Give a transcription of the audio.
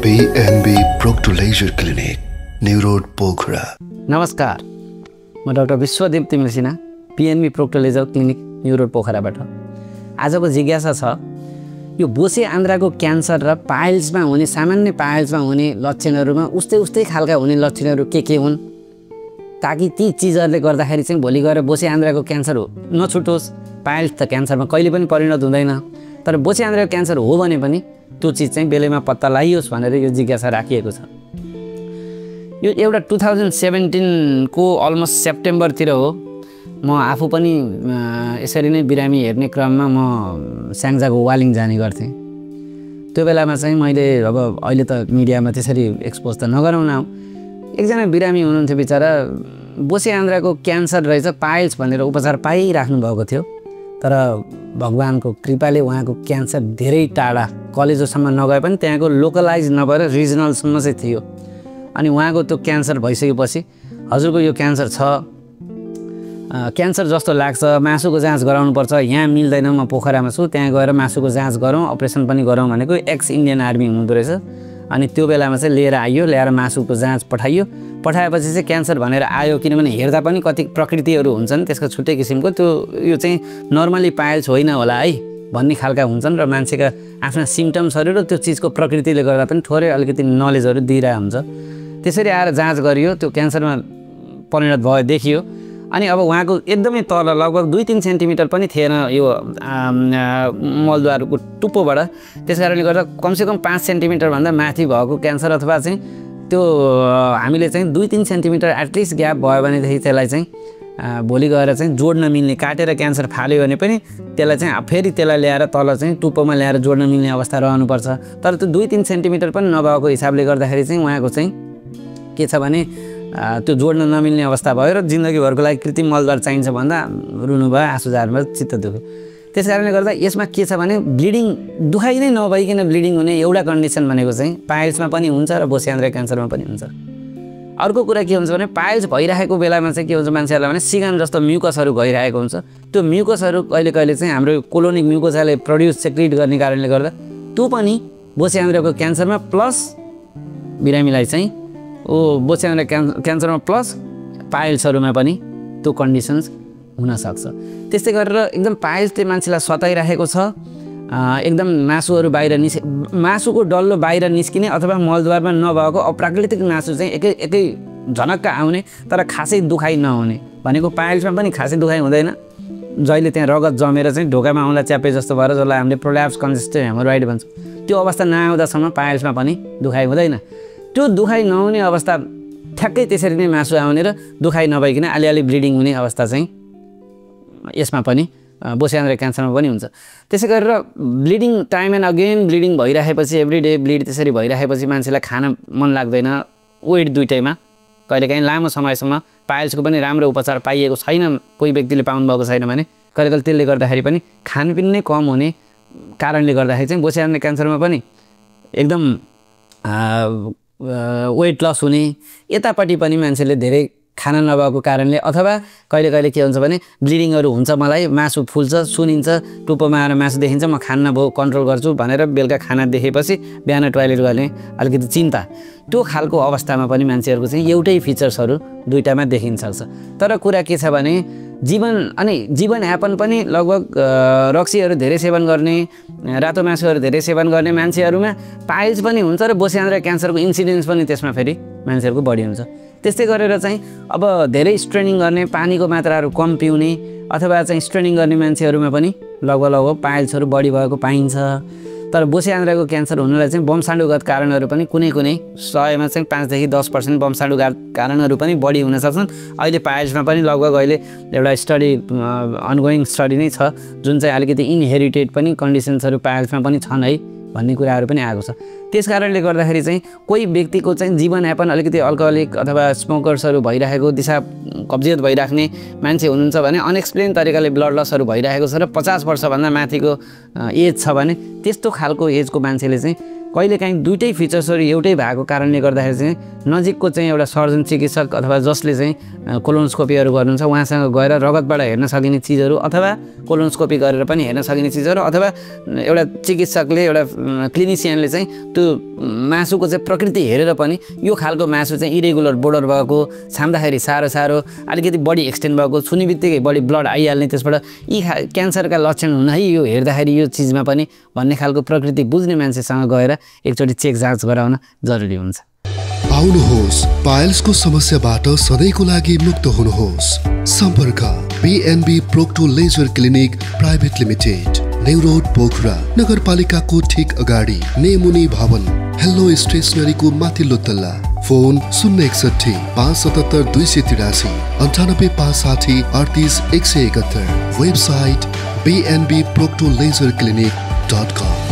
PNB Proctolaser Clinic, New Road, Pokhara. नमस्कार, म doctor Bishwadeep Timil Sinha, PNB Proctolaser Clinic, new road पोखराबाट। आजको जिज्ञासा छ, यो बोसे आन्द्राको क्यान्सर र पाइल्समा हुने सामान्य पाइल्समा हुने लक्षणहरुमा उस्तै खालका हुने लक्षणहरु के हुन्, ताकि ती चीजहरुले गर्दाखेरि चाहिँ भोलि गएर बोसे आन्द्राको क्यान्सर नछुटोस्। पाइल्स त क्यान्सरमा कहिले पनि परिणत हुँदैन, तर बोसे आन्द्राको क्यान्सर हो भने पनि त्यो चीज चाहिँ बेलैमा पत्ता लगाइयोस् भनेर यो जिज्ञासा राखिएको छ। यो एउटा 2017 को अलमोस्ट सेप्टेम्बरतिर हो। म आफू पनि यसरी नै बिरामी हेर्ने क्रममा म स्याङ्जाको वालिङ जाने गर्थेँ। त्यो बेलामा चाहिँ मैले अब अहिले त मिडियामा त्यसरी एक्सपोज त नगराउन, एकजना बिरामी हुनुहुन्थ्यो, बिचरा बोसे आन्द्राको क्यान्सर रहेछ, पाइल्स भनेर उपचार पाइराख्नु भएको थियो, तर भगवानको कृपाले उहाँको क्यान्सर धेरै टाढा कलेजोसम्म नगए पनि त्यहाँको लोकलाइज नभएर रिजनलसम्म चाहिँ थियो। अनि उहाँको त्यो क्यान्सर भइसकेपछि हजुरको यो क्यान्सर छ, क्यान्सर जस्तो लाग्छ, मासुको जाँच गराउनुपर्छ, यहाँ मिल्दैन, म पोखरामा छु, त्यहाँ गएर मासुको जाँच गरौँ, अपरेसन पनि गरौँ भनेको एक्स इन्डियन आर्मी हुनुहुँदो रहेछ। अनि त्यो बेलामा चाहिँ ल्याएर मासुको जाँच पठाएपछि चाहिँ क्यान्सर भनेर आयो, किनभने हेर्दा पनि कति प्रकृतिहरू हुन्छन् त्यसको छुट्टै किसिमको, त्यो यो चाहिँ नर्मली पाइल्स होइन होला है भन्ने खालका हुन्छन् र मान्छेका आफ्ना सिम्टम्सहरू र त्यो चिजको प्रकृतिले गर्दा पनि थोरै अलिकति नलेजहरू दिइरहेको हुन्छ। त्यसरी आएर जाँच गरियो, त्यो क्यान्सरमा परिणत भयो देखियो। अनि अब उहाँको एकदमै तल लगभग 2-3 सेन्टिमिटर पनि थिएन यो मलद्वारको टुप्पोबाट, त्यस कारणले गर्दा कमसेकम 5 सेन्टिमिटरभन्दा माथि भएको क्यान्सर, अथवा चाहिँ त्यो हामीले चाहिँ 2-3 सेन्टिमिटर एटलिस्ट ग्याप भयो भनेदेखि त्यसलाई चाहिँ भोलि गएर चाहिँ जोड्न मिल्ने, काटेर क्यान्सर फाल्यो भने पनि त्यसलाई चाहिँ फेरि त्यसलाई ल्याएर तल चाहिँ टुप्पोमा ल्याएर जोड्न मिल्ने अवस्था रहनुपर्छ। तर त्यो 2-3 सेन्टिमिटर पनि नभएको हिसाबले गर्दाखेरि चाहिँ उहाँको चाहिँ के छ भने त्यो जोड्न नमिल्ने अवस्था भयो र जिन्दगीभरको लागि कृत्रिम मलद्वार चाहिन्छ भन्दा रुनु भयो, आँसु झारमा चित्त दुख्यो। त्यस कारणले गर्दा यसमा के छ भने ब्लिडिङ, दुखाइ नै नभइकन ब्लिडिङ हुने एउटा कन्डिसन भनेको चाहिँ पाइल्समा पनि हुन्छ र बोसे आन्द्रा क्यान्सरमा पनि हुन्छ। अर्को कुरा के हुन्छ भने पाइल्स भइरहेको बेलामा चाहिँ के हुन्छ मान्छेहरूलाई भने सिगान जस्तो म्युकसहरू भइरहेको हुन्छ। त्यो म्युकसहरू कहिले चाहिँ हाम्रो कोलोनिक म्युकोसाले प्रड्युस सेक्रिट गर्ने कारणले गर्दा त्यो पनि बोसे आन्द्राको क्यान्सरमा प्लस बिरामीलाई चाहिँ बोसे आन्द्रा क्यान्सरमा प्लस पाइल्सहरूमा पनि त्यो कन्डिसन्स हुनसक्छ। त्यस्तै गरेर एकदम पाइल्सले मान्छेलाई सताइरहेको छ, एकदम मासुहरू बाहिर मासुको डल्लो बाहिर निस्किने अथवा मलद्वारमा नभएको अप्राकृतिक मासु चाहिँ एकै झनक्क आउने तर खासै दुखाइ नहुने भनेको पाइल्समा पनि खासै दुखाइ हुँदैन। जहिले त्यहाँ रगत जमेर चाहिँ ढोकामा आउँदा च्यापे जस्तो भएर जसलाई हामीले प्रोल्याप्स कन्जेस्टेड हेमोरोइड भन्छौँ, त्यो अवस्था नआउँदासम्म पाइल्समा पनि दुखाइ हुँदैन। त्यो दुखाइ नहुने अवस्था ठ्याक्कै त्यसरी नै मासु आउने र दुखाइ नभइकन अलिअलि ब्लिडिङ हुने अवस्था चाहिँ यसमा पनि बोसे आन्द्रा क्यान्सरमा पनि हुन्छ। त्यसै गरेर bleeding time and again bleeding भइरहेपछि, एभ्रिडे ब्लिड त्यसरी भइरहेपछि मान्छेलाई खान मन लाग्दैन, वेट दुइटैमा, कहिलेकाहीँ लामो समयसम्म पाइल्सको पनि राम्रो उपचार पाइएको छैन, कोही व्यक्तिले पाउनुभएको छैन भने कहिलेकाहीँ त्यसले गर्दाखेरि पनि खानपिन नै कम हुने कारणले गर्दाखेरि चाहिँ बोसे आन्द्रा क्यान्सरमा पनि एकदम वेट लस हुने, यतापट्टि पनि मान्छेले धेरै खाना नभएको कारणले, अथवा कहिले के हुन्छ भने ब्लिडिङहरू हुन्छ, मलाई मासु फुल्छ, सुनिन्छ, टुप्पोमा आएर मासु देखिन्छ, म खान्न भयो कन्ट्रोल गर्छु भनेर बेलुका खाना देखेपछि बिहान टोयलेट गर्ने अलिकति चिन्ता, त्यो खालको अवस्थामा पनि मान्छेहरूको चाहिँ एउटै फिचर्सहरू दुईटामा देखिन सक्छ। तर कुरा के छ भने जीवनयापन पनि लगभग रक्सीहरू धेरै सेवन गर्ने, रातो मासुहरू धेरै सेवन गर्ने मान्छेहरूमा पाइल्स पनि हुन्छ र बोसे आन्द्रा क्यान्सरको इन्सिडेन्स पनि त्यसमा फेरि मान्छेहरूको बढी हुन्छ। त्यस्तै गरेर चाहिँ अब धेरै स्ट्रेनिङ गर्ने, पानीको मात्राहरू कम पिउने अथवा चाहिँ स्ट्रेनिङ गर्ने मान्छेहरूमा पनि लगभग पाइल्सहरू बढी भएको पाइन्छ। तर बोसे आन्द्राको क्यान्सर हुनुलाई चाहिँ वंशाणुगत कारणहरू पनि कुनै 100मा चाहिँ 5-10% वंशाणुगत कारणहरू पनि बढी हुन सक्छन्। अहिले पाइल्समा पनि लगभग अहिले एउटा स्टडी अनगोइङ स्टडी नै छ, जुन चाहिँ अलिकति इनहेरिटेड पनि कन्डिसन्सहरू पाइल्समा पनि छन् है भन्ने कुराहरू पनि आएको छ। त्यस कारणले गर्दाखेरि चाहिँ कोही व्यक्तिको चाहिँ जीवनयापन अलिकति अल्कोहलिक अथवा स्मोकर्सहरू भइरहेको, दिशा कब्जियत भइराख्ने मान्छे हुनुहुन्छ भने, अनएक्सप्लेन तरिकाले ब्लड लसहरू भइरहेको छ र 50 वर्षभन्दा माथिको एज छ भने, त्यस्तो खालको एजको मान्छेले चाहिँ कहिलेकाहीँ दुईटै फिचर्सहरू एउटै भएको कारणले गर्दाखेरि चाहिँ नजिकको चाहिँ एउटा सर्जन चिकित्सक अथवा जसले चाहिँ कोलोनोस्कोपीहरू गर्नुहुन्छ उहाँसँग गएर रगतबाट हेर्न सकिने चिजहरू अथवा कोलोनोस्कोपी गरेर पनि हेर्न सकिने चिजहरू अथवा एउटा चिकित्सकले एउटा क्लिनिसियनले चाहिँ त्यो मासुको चाहिँ प्रकृति हेरेर पनि यो खालको मासु चाहिँ इरेगुलर बोर्डर भएको छाम्दाखेरि सारो अलिकति बढी एक्सटेन्ड भएको छुने बित्तिकै बढी ब्लड आइहाल्ने त्यसबाट यी क्यान्सरका लक्षण हुन् है यो हेर्दाखेरि यो चिजमा पनि भन्ने खालको प्रकृति बुझ्ने मान्छेसँग गएर एकचोटि चेक जाँच गराउन जरुरी हुन्छ। आउनुहोस् पाइल्सको समस्याबाट सधैँको लागि मुक्त हुनुहोस्। सम्पर्क BNB procto laser clinic private limited, new road Pokhara, नगरपालिकाको ठीक अगाडि, नेमुनी भवन, हेलो स्टेशनरीको माथिल्लो तल्ला। फोन 061 577 283 98 560 38 171। Website bnbproctolaserclinic.com।